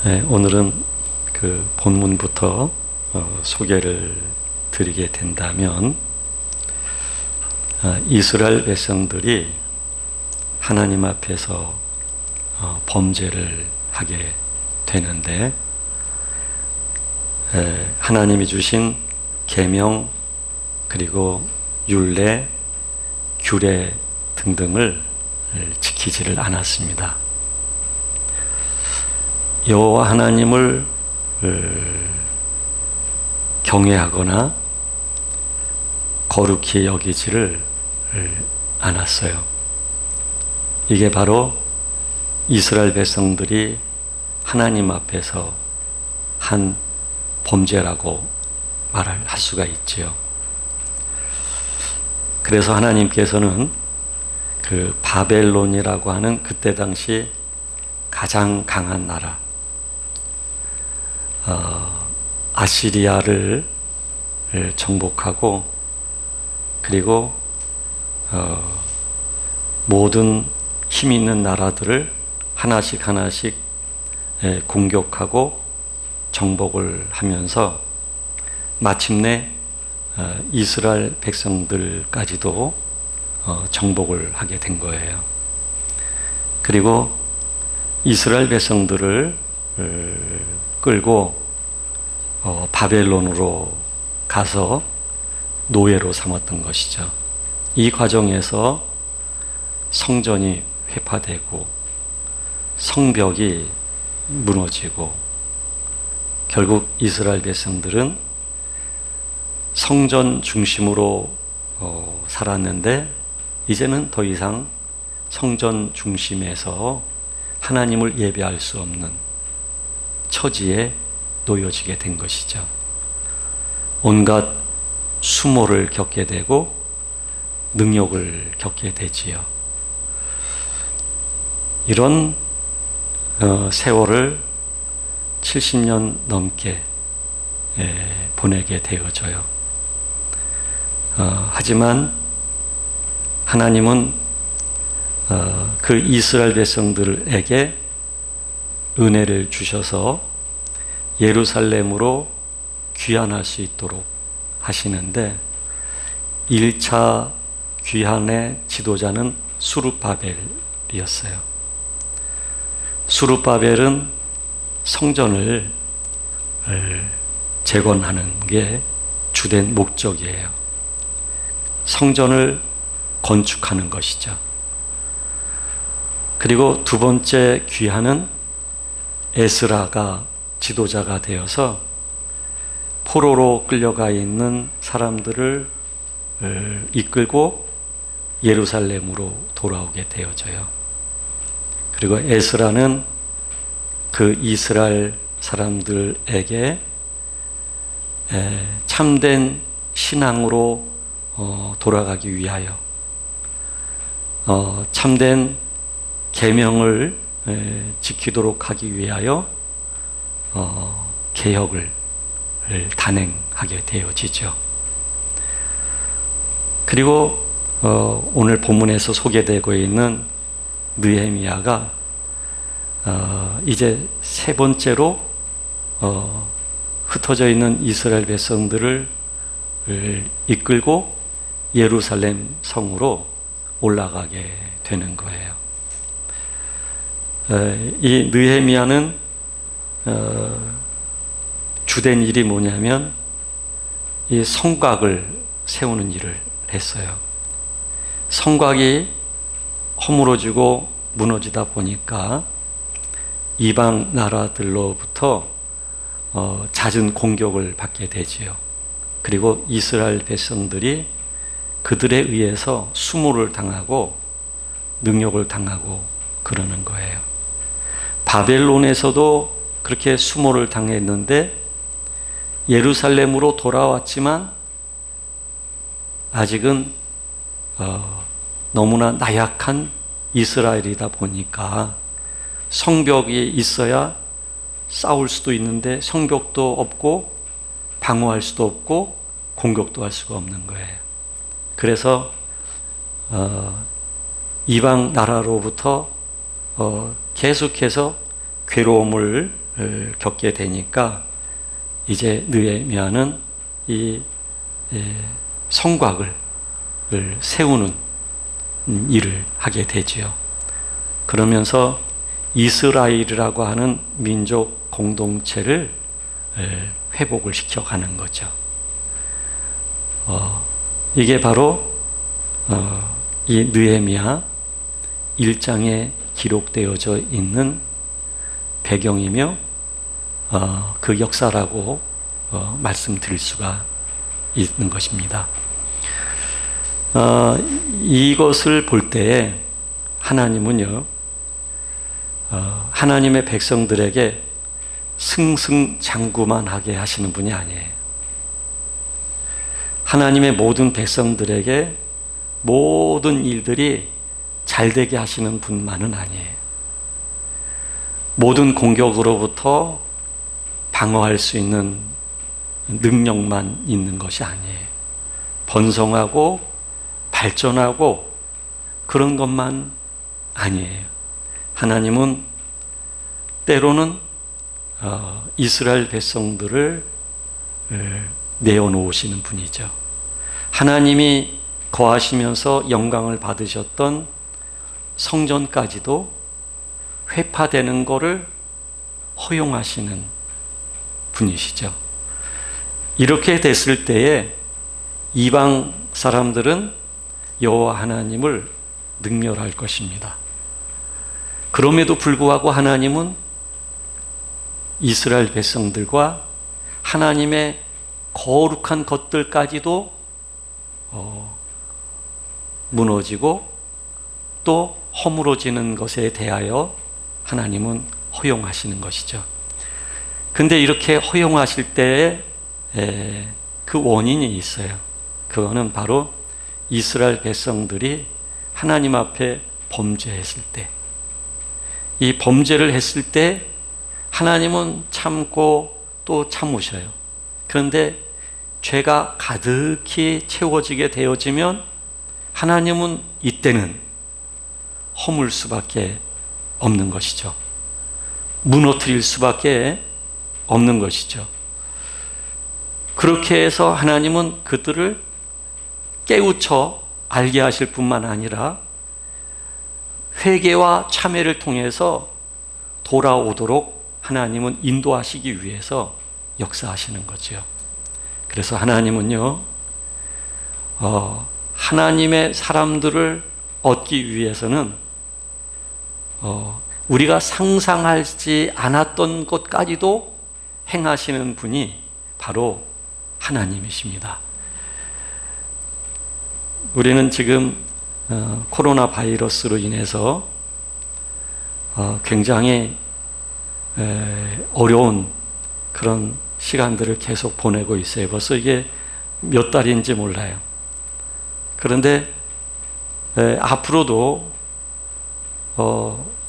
오늘은 그 본문부터 소개를 드리게 된다면, 이스라엘 백성들이 하나님 앞에서 범죄를 하게 되는데, 하나님이 주신 계명 그리고 율례, 규례 등등을 지키지를 않았습니다. 여호와 하나님을 경외하거나 거룩히 여기지를 않았어요. 이게 바로 이스라엘 백성들이 하나님 앞에서 한 범죄라고 말할 수가 있지요. 그래서 하나님께서는 그 바벨론이라고 하는 그때 당시 가장 강한 나라, 아시리아를 정복하고, 그리고 모든 힘 있는 나라들을 하나씩 공격하고 정복을 하면서 마침내 이스라엘 백성들까지도 정복을 하게 된 거예요. 그리고 이스라엘 백성들을 끌고 바벨론으로 가서 노예로 삼았던 것이죠. 이 과정에서 성전이 회파되고 성벽이 무너지고, 결국 이스라엘 백성들은 성전 중심으로 살았는데, 이제는 더 이상 성전 중심에서 하나님을 예배할 수 없는 처지에 놓여지게 된 것이죠. 온갖 수모를 겪게 되고 능욕을 겪게 되지요. 이런 세월을 70년 넘게 보내게 되어져요. 하지만 하나님은 그 이스라엘 백성들에게 은혜를 주셔서 예루살렘으로 귀환할 수 있도록 하시는데, 1차 귀환의 지도자는 수룹바벨이었어요. 수룹바벨은 성전을 재건하는 게 주된 목적이에요. 성전을 건축하는 것이죠. 그리고 두 번째 귀환은 에스라가 지도자가 되어서 포로로 끌려가 있는 사람들을 이끌고 예루살렘으로 돌아오게 되어져요. 그리고 에스라는 그 이스라엘 사람들에게 참된 신앙으로 돌아가기 위하여 참된 계명을 지키도록 하기 위하여 개혁을 단행하게 되어지죠. 그리고 오늘 본문에서 소개되고 있는 느헤미야가 이제 세 번째로 흩어져 있는 이스라엘 백성들을 이끌고 예루살렘 성으로 올라가게 되는 거예요. 이 느헤미야는 주된 일이 뭐냐면 이 성곽을 세우는 일을 했어요. 성곽이 허물어지고 무너지다 보니까 이방 나라들로부터 잦은 공격을 받게 되지요. 그리고 이스라엘 백성들이 그들에 의해서 수모를 당하고 능욕을 당하고 그러는 거예요. 바벨론에서도 그렇게 수모를 당했는데 예루살렘으로 돌아왔지만 아직은 너무나 나약한 이스라엘이다 보니까 성벽이 있어야 싸울 수도 있는데 성벽도 없고 방어할 수도 없고 공격도 할 수가 없는 거예요. 그래서 이방 나라로부터 계속해서 괴로움을 겪게 되니까 이제 느헤미야는 이 성곽을 세우는 일을 하게 되지요. 그러면서 이스라엘이라고 하는 민족 공동체를 회복을 시켜가는 거죠. 이게 바로 이 느헤미야 1장에 기록되어져 있는 배경이며 그 역사라고 말씀드릴 수가 있는 것입니다. 이것을 볼 때에 하나님은요, 하나님의 백성들에게 승승장구만 하게 하시는 분이 아니에요. 하나님의 모든 백성들에게 모든 일들이 잘 되게 하시는 분만은 아니에요. 모든 공격으로부터 방어할 수 있는 능력만 있는 것이 아니에요. 번성하고 발전하고 그런 것만 아니에요. 하나님은 때로는 이스라엘 백성들을 내어놓으시는 분이죠. 하나님이 거하시면서 영광을 받으셨던 성전까지도 회파되는 것을 허용하시는 분이시죠. 이렇게 됐을 때에 이방 사람들은 여호와 하나님을 능멸할 것입니다. 그럼에도 불구하고 하나님은 이스라엘 백성들과 하나님의 거룩한 것들까지도 무너지고 또 허물어지는 것에 대하여 하나님은 허용하시는 것이죠. 근데 이렇게 허용하실 때에 그 원인이 있어요. 그거는 바로 이스라엘 백성들이 하나님 앞에 범죄했을 때, 이 범죄를 했을 때 하나님은 참고 또 참으셔요. 그런데 죄가 가득히 채워지게 되어지면 하나님은 이때는 허물 수밖에 없는 것이죠. 무너뜨릴 수밖에 없는 것이죠. 그렇게 해서 하나님은 그들을 깨우쳐 알게 하실 뿐만 아니라 회개와 참회를 통해서 돌아오도록 하나님은 인도하시기 위해서 역사하시는 거죠. 그래서 하나님은요, 하나님의 사람들을 얻기 위해서는 우리가 상상하지 않았던 것까지도 행하시는 분이 바로 하나님이십니다. 우리는 지금 코로나 바이러스로 인해서 굉장히 어려운 그런 시간들을 계속 보내고 있어요. 벌써 이게 몇 달인지 몰라요. 그런데 앞으로도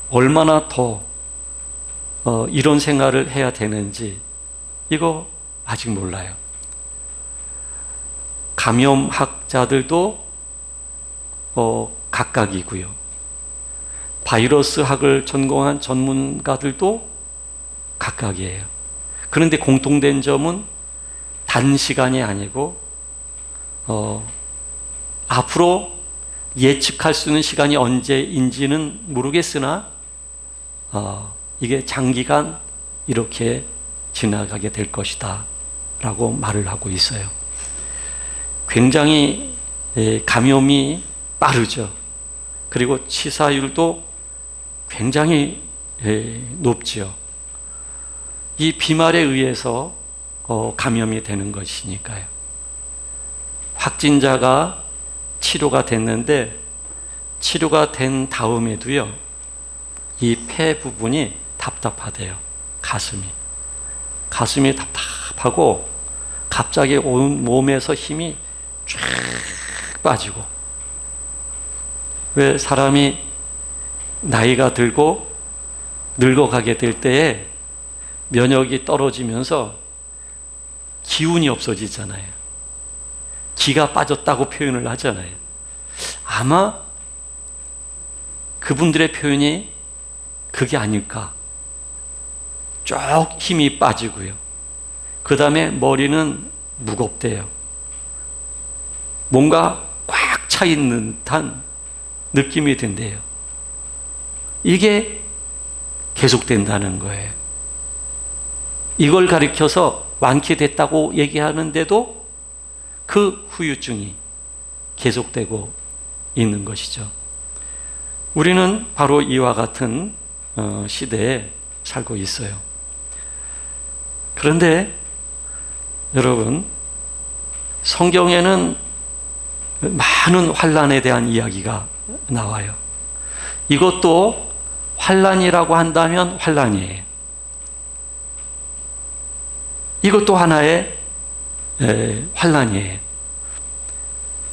얼마나 더 이런 생활을 해야 되는지 이거 아직 몰라요. 감염학자들도 각각이고요. 바이러스 학을 전공한 전문가들도 각각이에요. 그런데 공통된 점은 단시간이 아니고 앞으로 예측할 수 있는 시간이 언제인지는 모르겠으나 이게 장기간 이렇게 지나가게 될 것이다 라고 말을 하고 있어요. 굉장히 감염이 빠르죠. 그리고 치사율도 굉장히 높죠. 이 비말에 의해서 감염이 되는 것이니까요. 확진자가 치료가 됐는데 치료가 된 다음에도요, 이 폐 부분이 답답하대요. 가슴이 답답하고 갑자기 온 몸에서 힘이 쫙 빠지고, 왜 사람이 나이가 들고 늙어가게 될 때에 면역이 떨어지면서 기운이 없어지잖아요. 기가 빠졌다고 표현을 하잖아요. 아마 그분들의 표현이 그게 아닐까. 쭉 힘이 빠지고요. 그 다음에 머리는 무겁대요. 뭔가 꽉 차 있는 듯한 느낌이 든대요. 이게 계속된다는 거예요. 이걸 가리켜서 완쾌됐다고 얘기하는데도 그 후유증이 계속되고 있는 것이죠. 우리는 바로 이와 같은 시대에 살고 있어요. 그런데 여러분, 성경에는 많은 환난에 대한 이야기가 나와요. 이것도 환난이라고 한다면 환난이에요. 이것도 하나의 환난이에요.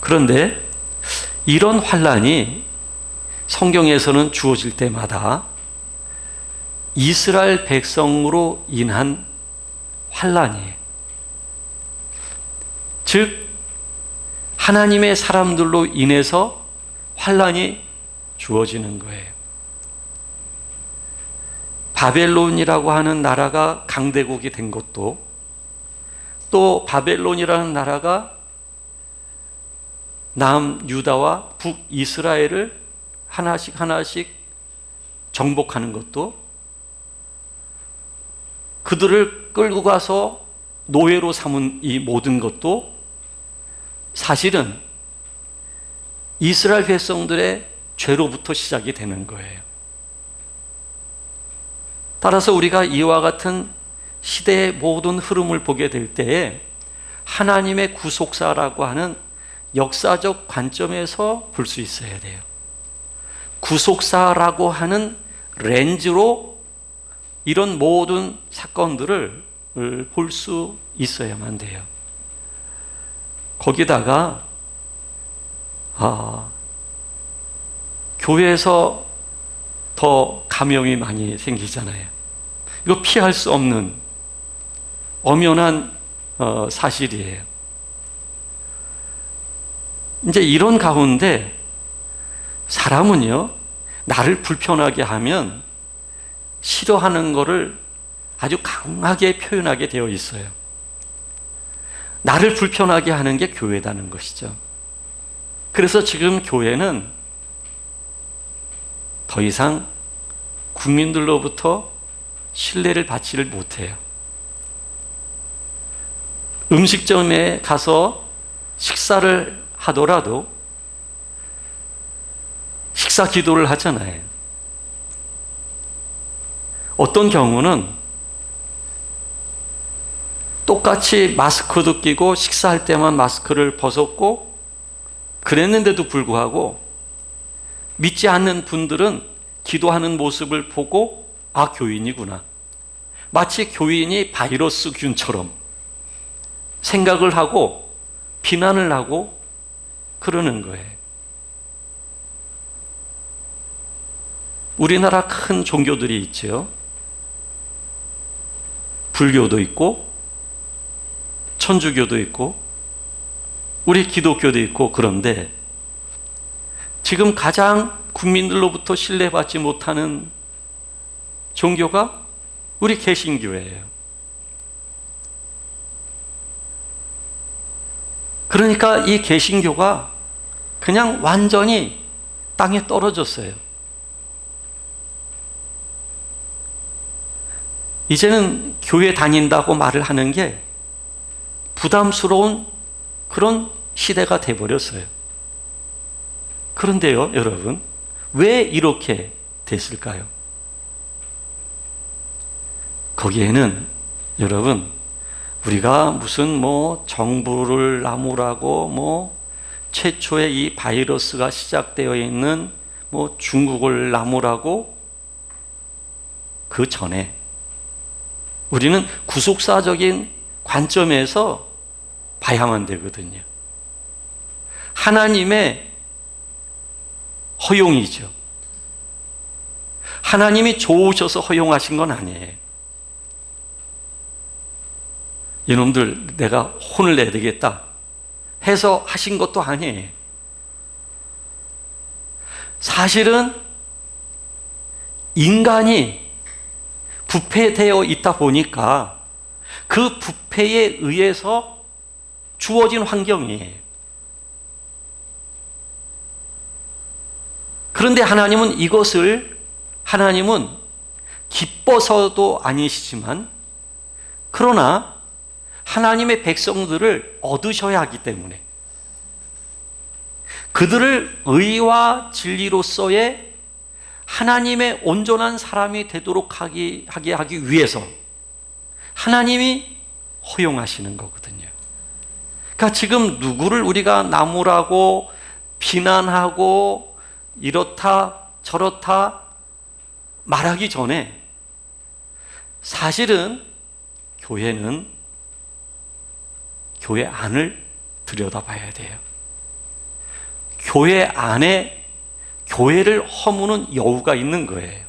그런데 이런 환난이 성경에서는 주어질 때마다 이스라엘 백성으로 인한 환난이에요. 즉 하나님의 사람들로 인해서 환난이 주어지는 거예요. 바벨론이라고 하는 나라가 강대국이 된 것도, 또 바벨론이라는 나라가 남유다와 북이스라엘을 하나씩 하나씩 정복하는 것도, 그들을 끌고 가서 노예로 삼은 이 모든 것도 사실은 이스라엘 백성들의 죄로부터 시작이 되는 거예요. 따라서 우리가 이와 같은 시대의 모든 흐름을 보게 될 때에 하나님의 구속사라고 하는 역사적 관점에서 볼 수 있어야 돼요. 구속사라고 하는 렌즈로 이런 모든 사건들을 볼 수 있어야만 돼요. 거기다가 교회에서 더 감염이 많이 생기잖아요. 이거 피할 수 없는 엄연한 사실이에요. 이제 이런 가운데 사람은요, 나를 불편하게 하면 싫어하는 것을 아주 강하게 표현하게 되어 있어요. 나를 불편하게 하는 게 교회다는 것이죠. 그래서 지금 교회는 더 이상 국민들로부터 신뢰를 받지를 못해요. 음식점에 가서 식사를 하더라도 식사 기도를 하잖아요. 어떤 경우는 똑같이 마스크도 끼고 식사할 때만 마스크를 벗었고 그랬는데도 불구하고 믿지 않는 분들은 기도하는 모습을 보고 교인이구나, 마치 교인이 바이러스균처럼 생각을 하고 비난을 하고 그러는 거예요. 우리나라 큰 종교들이 있죠. 불교도 있고 천주교도 있고 우리 기독교도 있고, 그런데 지금 가장 국민들로부터 신뢰받지 못하는 종교가 우리 개신교예요. 그러니까 이 개신교가 그냥 완전히 땅에 떨어졌어요. 이제는 교회 다닌다고 말을 하는 게 부담스러운 그런 시대가 돼버렸어요. 그런데요, 여러분, 왜 이렇게 됐을까요? 거기에는 여러분, 우리가 무슨 정부를 나무라고 최초의 이 바이러스가 시작되어 있는 중국을 나무라고, 그 전에 우리는 구속사적인 관점에서 봐야만 되거든요. 하나님의 허용이죠. 하나님이 좋으셔서 허용하신 건 아니에요. 이놈들 내가 혼을 내야 되겠다 해서 하신 것도 아니에요. 사실은 인간이 부패되어 있다 보니까 그 부패에 의해서 주어진 환경이에요. 그런데 하나님은 기뻐서도 아니시지만, 그러나 하나님의 백성들을 얻으셔야 하기 때문에 그들을 의와 진리로서의 하나님의 온전한 사람이 되도록 하게 하기 위해서 하나님이 허용하시는 거거든요. 그러니까 지금 누구를 우리가 나무라고 비난하고 이렇다 저렇다 말하기 전에 사실은 교회는 교회 안을 들여다봐야 돼요. 교회 안에 교회를 허무는 여우가 있는 거예요.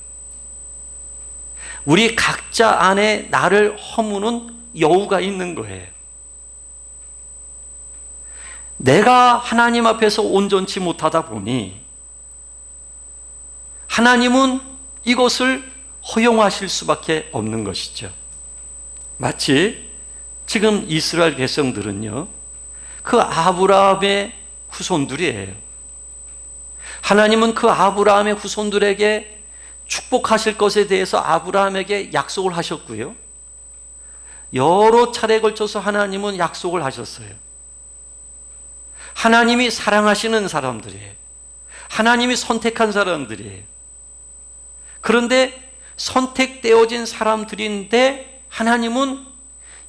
우리 각자 안에 나를 허무는 여우가 있는 거예요. 내가 하나님 앞에서 온전치 못하다 보니 하나님은 이것을 허용하실 수밖에 없는 것이죠. 마치 지금 이스라엘 백성들은요, 그 아브라함의 후손들이에요. 하나님은 그 아브라함의 후손들에게 축복하실 것에 대해서 아브라함에게 약속을 하셨고요, 여러 차례에 걸쳐서 하나님은 약속을 하셨어요. 하나님이 사랑하시는 사람들이에요. 하나님이 선택한 사람들이에요. 그런데 선택되어진 사람들인데 하나님은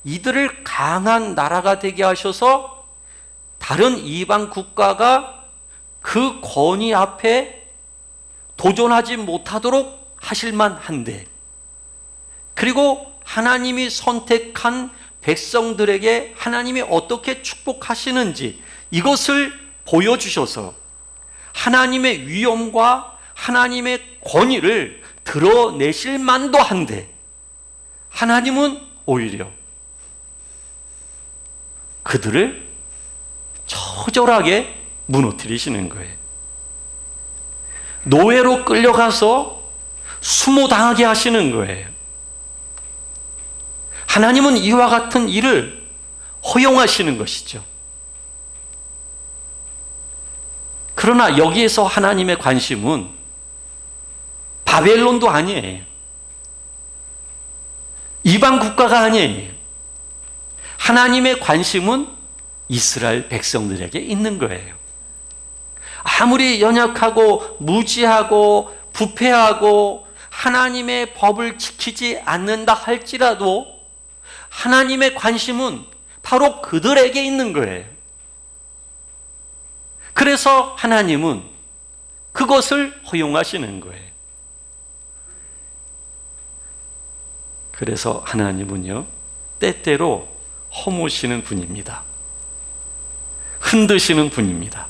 이들을 강한 나라가 되게 하셔서 다른 이방 국가가 그 권위 앞에 도전하지 못하도록 하실만 한데, 그리고 하나님이 선택한 백성들에게 하나님이 어떻게 축복하시는지 이것을 보여주셔서 하나님의 위엄과 하나님의 권위를 드러내실 만도 한데, 하나님은 오히려 그들을 처절하게 무너뜨리시는 거예요. 노예로 끌려가서 수모당하게 하시는 거예요. 하나님은 이와 같은 일을 허용하시는 것이죠. 그러나 여기에서 하나님의 관심은 바벨론도 아니에요. 이방 국가가 아니에요. 하나님의 관심은 이스라엘 백성들에게 있는 거예요. 아무리 연약하고 무지하고 부패하고 하나님의 법을 지키지 않는다 할지라도 하나님의 관심은 바로 그들에게 있는 거예요. 그래서 하나님은 그것을 허용하시는 거예요. 그래서 하나님은요, 때때로 허무시는 분입니다. 흔드시는 분입니다.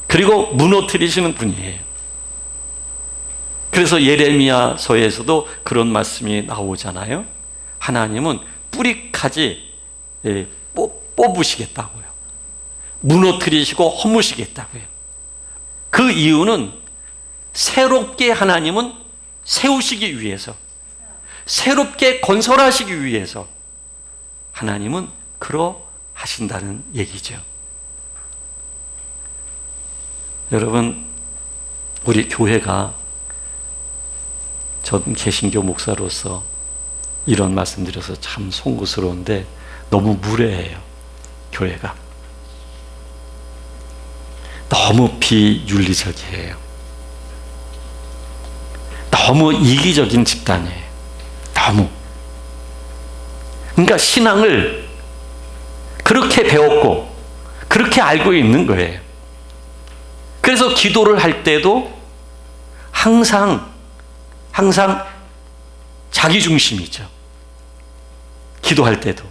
그리고 무너뜨리시는 분이에요. 그래서 예레미야서에서도 그런 말씀이 나오잖아요. 하나님은 뿌리까지 뽑으시겠다고요. 무너뜨리시고 허무시겠다고요. 그 이유는 새롭게 하나님은 세우시기 위해서, 새롭게 건설하시기 위해서 하나님은 그러하신다는 얘기죠. 여러분, 우리 교회가, 전 개신교 목사로서 이런 말씀 드려서 참 송구스러운데 너무 무례해요. 교회가 너무 비윤리적이에요. 너무 이기적인 집단이에요. 너무. 그러니까 신앙을 그렇게 배웠고 그렇게 알고 있는 거예요. 그래서 기도를 할 때도 항상 자기 중심이죠. 기도할 때도.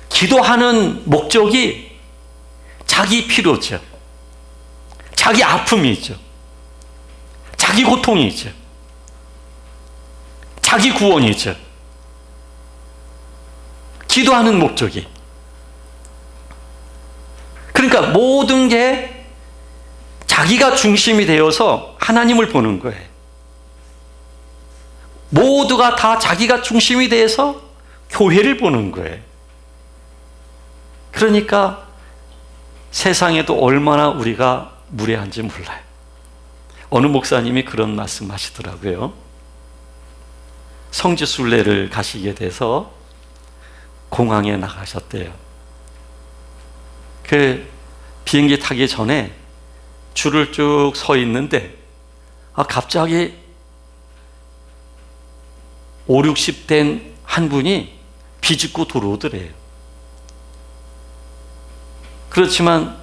기도하는 목적이 자기 필요죠. 자기 아픔이 있죠. 자기 고통이 있죠. 자기 구원이 있죠. 기도하는 목적이. 그러니까 모든 게 자기가 중심이 되어서 하나님을 보는 거예요. 모두가 다 자기가 중심이 돼서 교회를 보는 거예요. 그러니까 세상에도 얼마나 우리가 무례한지 몰라요. 어느 목사님이 그런 말씀 하시더라고요. 성지순례를 가시게 돼서 공항에 나가셨대요. 그 비행기 타기 전에 줄을 쭉 서 있는데 갑자기 5, 60 된 한 분이 비집고 들어오더래요. 그렇지만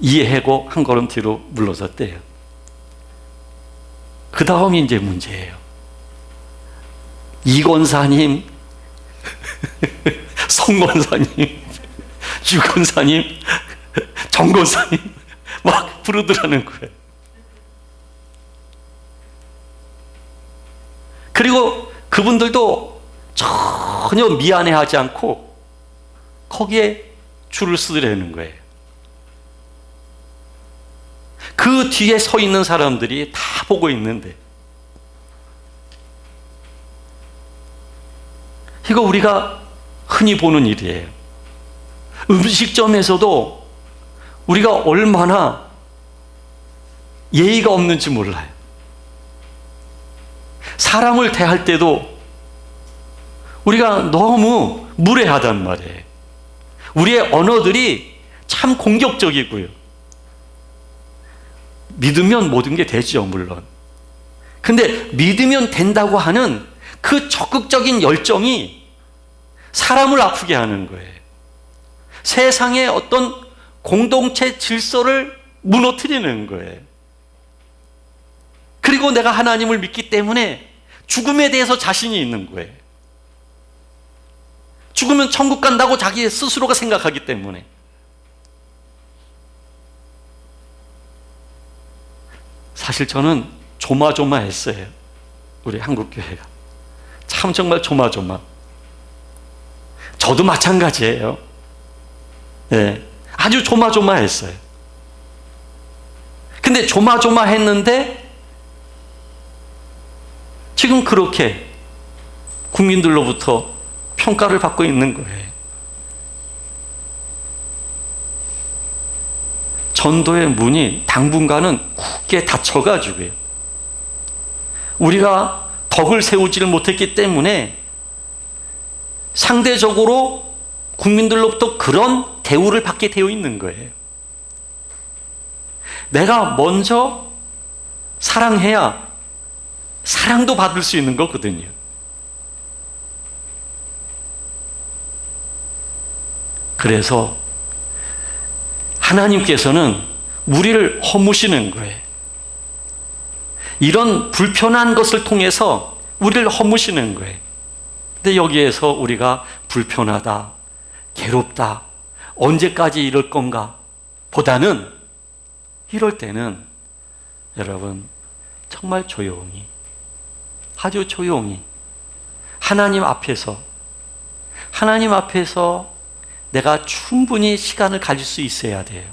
이해하고 한 걸음 뒤로 물러섰대요. 그 다음이 이제 문제예요. 이권사님, 성권사님, 유권사님, 정권사님 막 부르더라는 거예요. 그리고 그분들도 전혀 미안해하지 않고 거기에 줄을 쓰더라는 거예요. 그 뒤에 서 있는 사람들이 다 보고 있는데, 이거 우리가 흔히 보는 일이에요. 음식점에서도 우리가 얼마나 예의가 없는지 몰라요. 사람을 대할 때도 우리가 너무 무례하단 말이에요. 우리의 언어들이 참 공격적이고요. 믿으면 모든 게 되죠, 물론. 근데 믿으면 된다고 하는 그 적극적인 열정이 사람을 아프게 하는 거예요. 세상의 어떤 공동체 질서를 무너뜨리는 거예요. 그리고 내가 하나님을 믿기 때문에 죽음에 대해서 자신이 있는 거예요. 죽으면 천국 간다고 자기 스스로가 생각하기 때문에. 사실 저는 조마조마했어요. 우리 한국교회가 참 정말 조마조마. 저도 마찬가지예요. 네, 아주 조마조마했어요. 근데 조마조마했는데 지금 그렇게 국민들로부터 평가를 받고 있는 거예요. 전도의 문이 당분간은 굳게 닫혀가지고요. 우리가 덕을 세우지를 못했기 때문에 상대적으로 국민들로부터 그런 대우를 받게 되어 있는 거예요. 내가 먼저 사랑해야 사랑도 받을 수 있는 거거든요. 그래서 하나님께서는 우리를 허무시는 거예요. 이런 불편한 것을 통해서 우리를 허무시는 거예요. 근데 여기에서 우리가 불편하다, 괴롭다, 언제까지 이럴 건가 보다는 이럴 때는 여러분 정말 조용히, 아주 조용히 하나님 앞에서 내가 충분히 시간을 가질 수 있어야 돼요.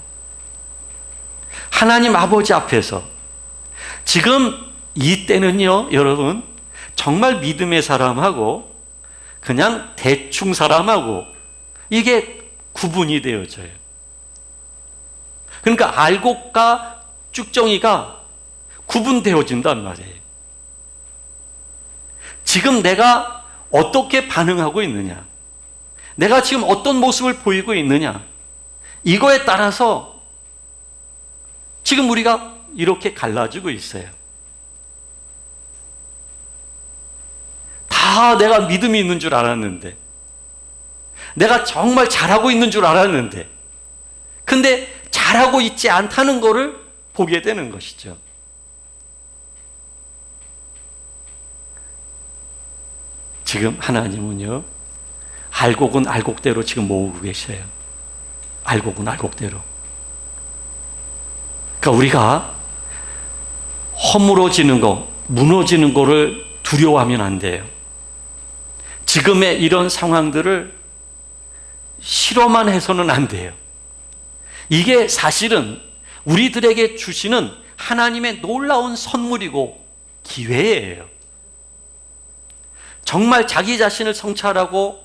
하나님 아버지 앞에서 지금 이때는요, 여러분 정말 믿음의 사람하고 그냥 대충 사람하고 이게 구분이 되어져요. 그러니까 알곡과 쭉정이가 구분되어진단 말이에요. 지금 내가 어떻게 반응하고 있느냐, 내가 지금 어떤 모습을 보이고 있느냐, 이거에 따라서 지금 우리가 이렇게 갈라지고 있어요. 다 내가 믿음이 있는 줄 알았는데, 내가 정말 잘하고 있는 줄 알았는데, 근데 잘하고 있지 않다는 것을 보게 되는 것이죠. 지금 하나님은요, 알곡은 알곡대로 지금 모으고 계셔요. 알곡은 알곡대로. 그러니까 우리가 허물어지는 거, 무너지는 거를 두려워하면 안 돼요. 지금의 이런 상황들을 싫어만 해서는 안 돼요. 이게 사실은 우리들에게 주시는 하나님의 놀라운 선물이고 기회예요. 정말 자기 자신을 성찰하고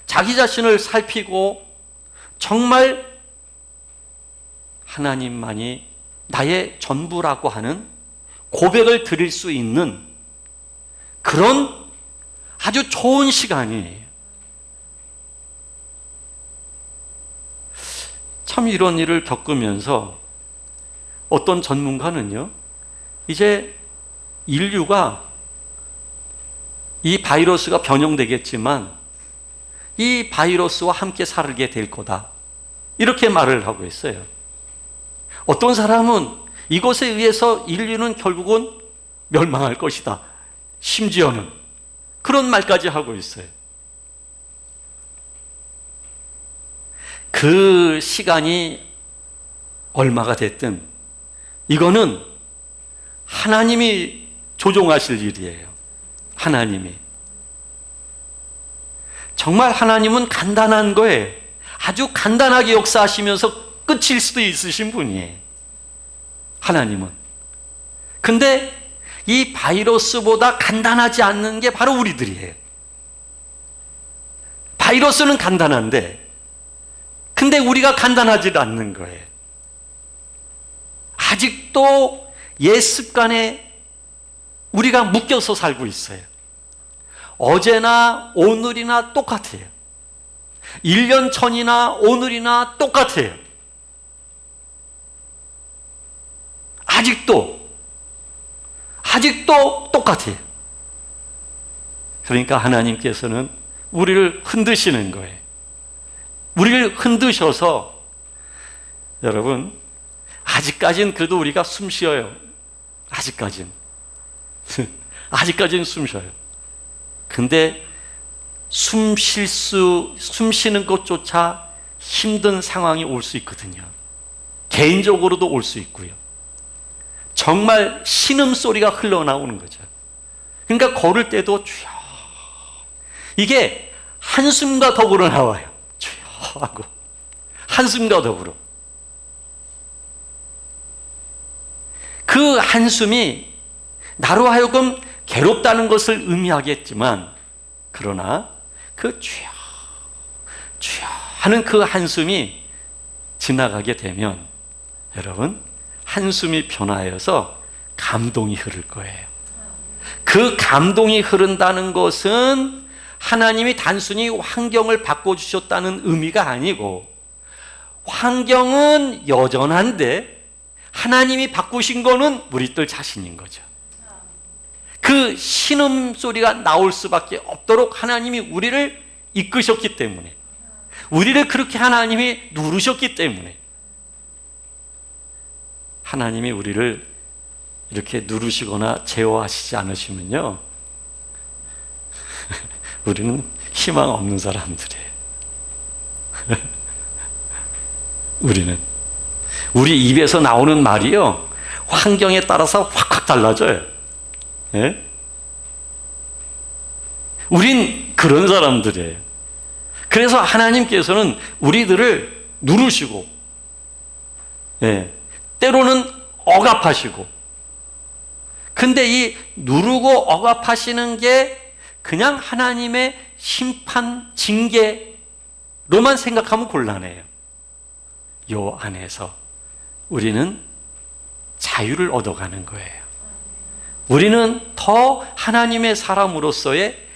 자기 자신을 살피고 정말 하나님만이 나의 전부라고 하는 고백을 드릴 수 있는 그런 아주 좋은 시간이에요. 참 이런 일을 겪으면서 어떤 전문가는요, 이제 인류가 이 바이러스가 변형되겠지만 이 바이러스와 함께 살게 될 거다, 이렇게 말을 하고 있어요. 어떤 사람은 이것에 의해서 인류는 결국은 멸망할 것이다, 심지어는 그런 말까지 하고 있어요. 그 시간이 얼마가 됐든 이거는 하나님이 조종하실 일이에요. 하나님이. 정말 하나님은 간단한 거예요. 아주 간단하게 역사하시면서 끝일 수도 있으신 분이에요. 하나님은. 근데 이 바이러스보다 간단하지 않는 게 바로 우리들이에요. 바이러스는 간단한데 근데 우리가 간단하지 않는 거예요. 아직도 옛 습관에 우리가 묶여서 살고 있어요. 어제나 오늘이나 똑같아요. 1년 전이나 오늘이나 똑같아요. 아직도 똑같아요. 그러니까 하나님께서는 우리를 흔드시는 거예요. 우리를 흔드셔서, 여러분, 아직까지는 그래도 우리가 숨 쉬어요. 아직까지는 숨 쉬어요. 근데 숨 쉬는 것조차 힘든 상황이 올 수 있거든요. 개인적으로도 올 수 있고요. 정말 신음소리가 흘러나오는 거죠. 그러니까 걸을 때도 주여, 이게 한숨과 더불어 나와요. 주여 하고 한숨과 더불어. 그 한숨이 나로 하여금 괴롭다는 것을 의미하겠지만, 그러나 그 주여 주여 하는 그 한숨이 지나가게 되면 여러분, 한숨이 변화해서 감동이 흐를 거예요. 그 감동이 흐른다는 것은 하나님이 단순히 환경을 바꿔주셨다는 의미가 아니고, 환경은 여전한데 하나님이 바꾸신 거는 우리들 자신인 거죠. 그 신음소리가 나올 수밖에 없도록 하나님이 우리를 이끄셨기 때문에, 우리를 그렇게 하나님이 누르셨기 때문에, 하나님이 우리를 이렇게 누르시거나 제어하시지 않으시면요, 우리는 희망 없는 사람들이에요. 우리 입에서 나오는 말이요, 환경에 따라서 확확 달라져요. 예? 우린 그런 사람들이에요. 그래서 하나님께서는 우리들을 누르시고, 예, 때로는 억압하시고, 근데 이 누르고 억압하시는 게 그냥 하나님의 심판, 징계로만 생각하면 곤란해요. 요 안에서 우리는 자유를 얻어가는 거예요. 우리는 더 하나님의 사람으로서의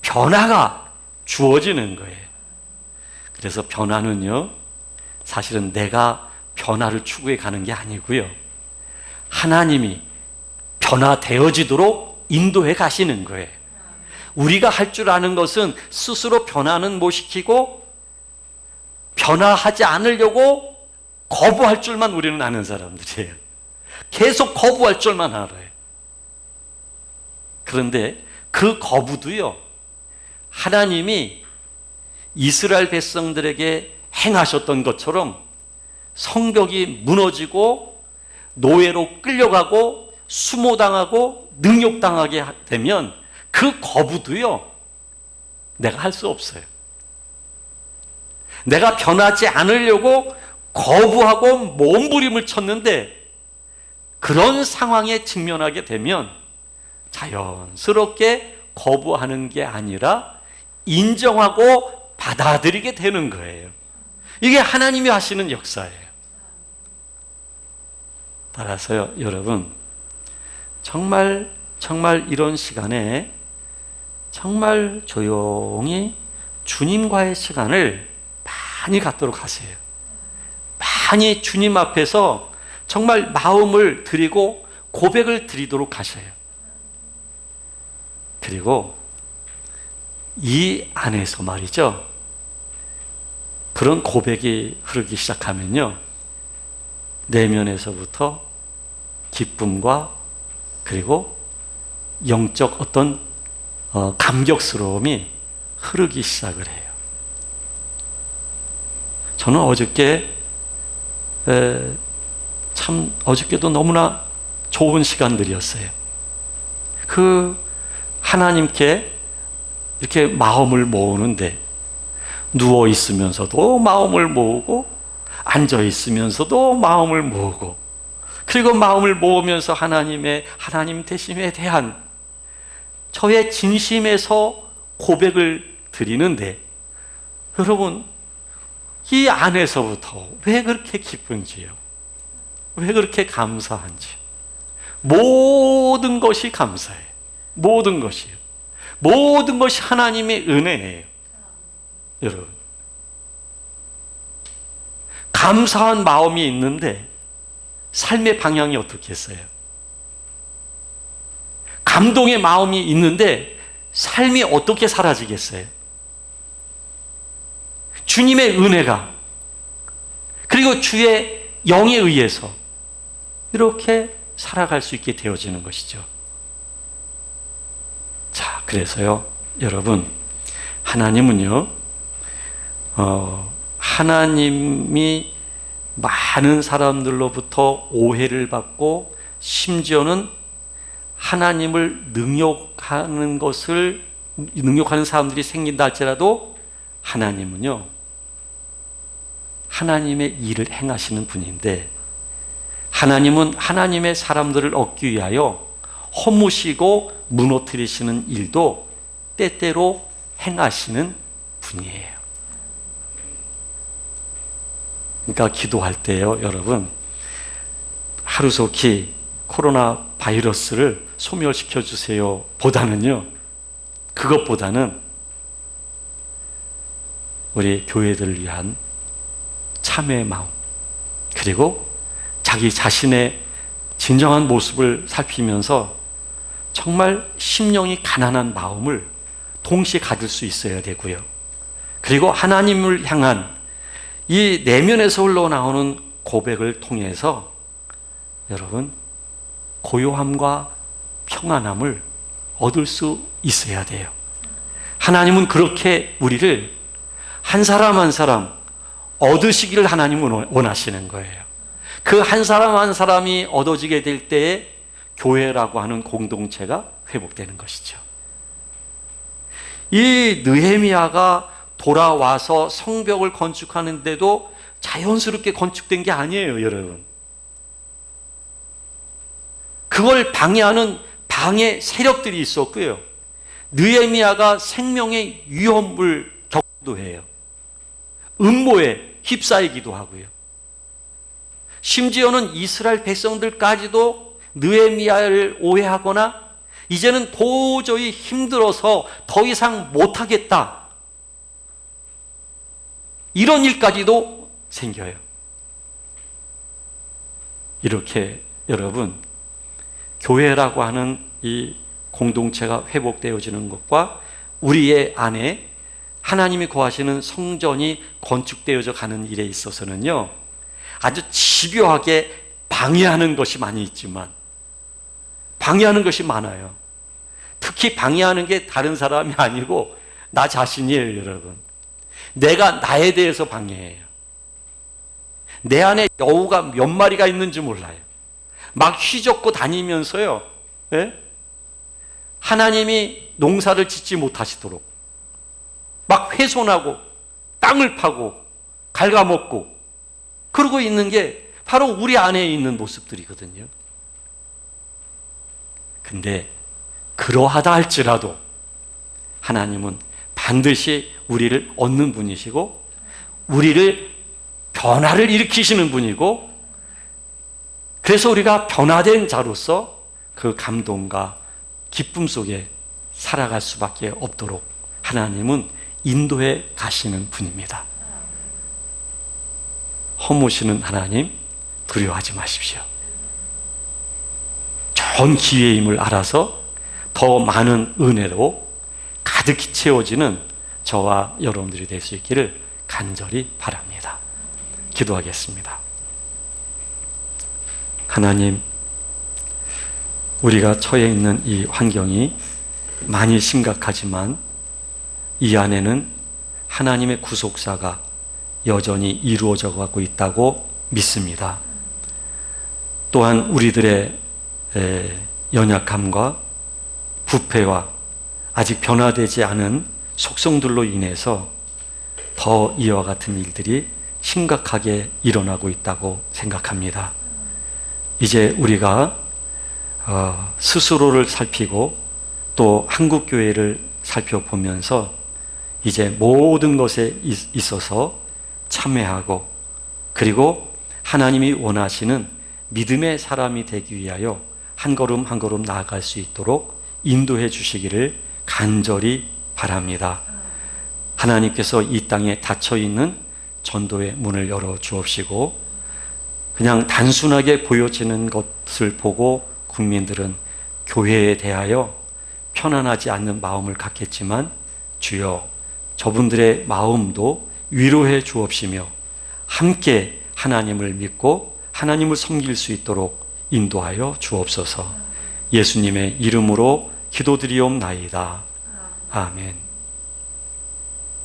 변화가 주어지는 거예요. 그래서 변화는요, 사실은 내가 변화를 추구해 가는 게 아니고요, 하나님이 변화되어지도록 인도해 가시는 거예요. 우리가 할 줄 아는 것은 스스로 변화는 못 시키고, 변화하지 않으려고 거부할 줄만 우리는 아는 사람들이에요. 계속 거부할 줄만 알아요. 그런데 그 거부도요, 하나님이 이스라엘 백성들에게 행하셨던 것처럼 성벽이 무너지고 노예로 끌려가고 수모당하고 능욕당하게 되면 그 거부도요, 내가 할 수 없어요. 내가 변하지 않으려고 거부하고 몸부림을 쳤는데, 그런 상황에 직면하게 되면 자연스럽게 거부하는 게 아니라 인정하고 받아들이게 되는 거예요. 이게 하나님이 하시는 역사예요. 따라서요, 여러분, 정말 이런 시간에 정말 조용히 주님과의 시간을 많이 갖도록 하세요. 많이 주님 앞에서 정말 마음을 드리고 고백을 드리도록 하셔요. 그리고 이 안에서 말이죠, 그런 고백이 흐르기 시작하면요, 내면에서부터 기쁨과 그리고 영적 어떤 감격스러움이 흐르기 시작을 해요. 저는 어저께도 너무나 좋은 시간들이었어요. 그 하나님께 이렇게 마음을 모으는데, 누워 있으면서도 마음을 모으고 앉아 있으면서도 마음을 모으고, 그리고 마음을 모으면서 하나님 되심에 대한 저의 진심에서 고백을 드리는데, 여러분, 이 안에서부터 왜 그렇게 기쁜지요? 왜 그렇게 감사한지요? 모든 것이 감사해요. 모든 것이요. 모든 것이 하나님의 은혜예요. 여러분, 감사한 마음이 있는데 삶의 방향이 어떻겠어요? 감동의 마음이 있는데 삶이 어떻게 사라지겠어요? 주님의 은혜가, 그리고 주의 영에 의해서 이렇게 살아갈 수 있게 되어지는 것이죠. 자, 그래서요, 여러분, 하나님은요, 하나님이 많은 사람들로부터 오해를 받고, 심지어는 하나님을 능욕하는 사람들이 생긴다 할지라도, 하나님은요, 하나님의 일을 행하시는 분인데, 하나님은 하나님의 사람들을 얻기 위하여 허무시고 무너뜨리시는 일도 때때로 행하시는 분이에요. 그러니까 기도할 때요, 여러분, 하루속히 코로나 바이러스를 소멸시켜 주세요 보다는요, 그것보다는 우리 교회들을 위한 참회의 마음, 그리고 자기 자신의 진정한 모습을 살피면서 정말 심령이 가난한 마음을 동시에 가질 수 있어야 되고요. 그리고 하나님을 향한 이 내면에서 흘러나오는 고백을 통해서 여러분, 고요함과 평안함을 얻을 수 있어야 돼요. 하나님은 그렇게 우리를 한 사람 한 사람 얻으시기를 하나님은 원하시는 거예요. 그 한 사람 한 사람이 얻어지게 될 때에 교회라고 하는 공동체가 회복되는 것이죠. 이 느헤미야가 돌아와서 성벽을 건축하는데도 자연스럽게 건축된 게 아니에요, 여러분. 그걸 방해하는 방해 세력들이 있었고요. 느헤미야가 생명의 위험을 겪기도 해요. 음모에 휩싸이기도 하고요. 심지어는 이스라엘 백성들까지도 느헤미야를 오해하거나 이제는 도저히 힘들어서 더 이상 못하겠다, 이런 일까지도 생겨요. 이렇게 여러분, 교회라고 하는 이 공동체가 회복되어지는 것과 우리의 안에 하나님이 거하시는 성전이 건축되어져 가는 일에 있어서는요, 아주 집요하게 방해하는 것이 많이 있지만, 방해하는 것이 많아요. 특히 방해하는 게 다른 사람이 아니고 나 자신이에요, 여러분. 내가 나에 대해서 방해해요. 내 안에 여우가 몇 마리가 있는지 몰라요. 막 휘젓고 다니면서요, 예? 하나님이 농사를 짓지 못하시도록 막 훼손하고 땅을 파고 갉아먹고 그러고 있는 게 바로 우리 안에 있는 모습들이거든요. 근데 그러하다 할지라도 하나님은 반드시 우리를 얻는 분이시고 우리를 변화를 일으키시는 분이고, 그래서 우리가 변화된 자로서 그 감동과 기쁨 속에 살아갈 수밖에 없도록 하나님은 인도해 가시는 분입니다. 허무시는 하나님 두려워하지 마십시오. 좋은 기회임을 알아서 더 많은 은혜로 가득히 채워지는 저와 여러분들이 될 수 있기를 간절히 바랍니다. 기도하겠습니다. 하나님, 우리가 처해 있는 이 환경이 많이 심각하지만 이 안에는 하나님의 구속사가 여전히 이루어져 가고 있다고 믿습니다. 또한 우리들의 연약함과 부패와 아직 변화되지 않은 속성들로 인해서 더 이와 같은 일들이 심각하게 일어나고 있다고 생각합니다. 이제 우리가 스스로를 살피고 또 한국교회를 살펴보면서 이제 모든 것에 있어서 참회하고, 그리고 하나님이 원하시는 믿음의 사람이 되기 위하여 한 걸음 한 걸음 나아갈 수 있도록 인도해 주시기를 간절히 바랍니다. 하나님께서 이 땅에 닫혀있는 전도의 문을 열어 주옵시고, 그냥 단순하게 보여지는 것을 보고 국민들은 교회에 대하여 편안하지 않는 마음을 갖겠지만, 주여 저분들의 마음도 위로해 주옵시며 함께 하나님을 믿고 하나님을 섬길 수 있도록 인도하여 주옵소서. 예수님의 이름으로 기도드리옵나이다. 아멘.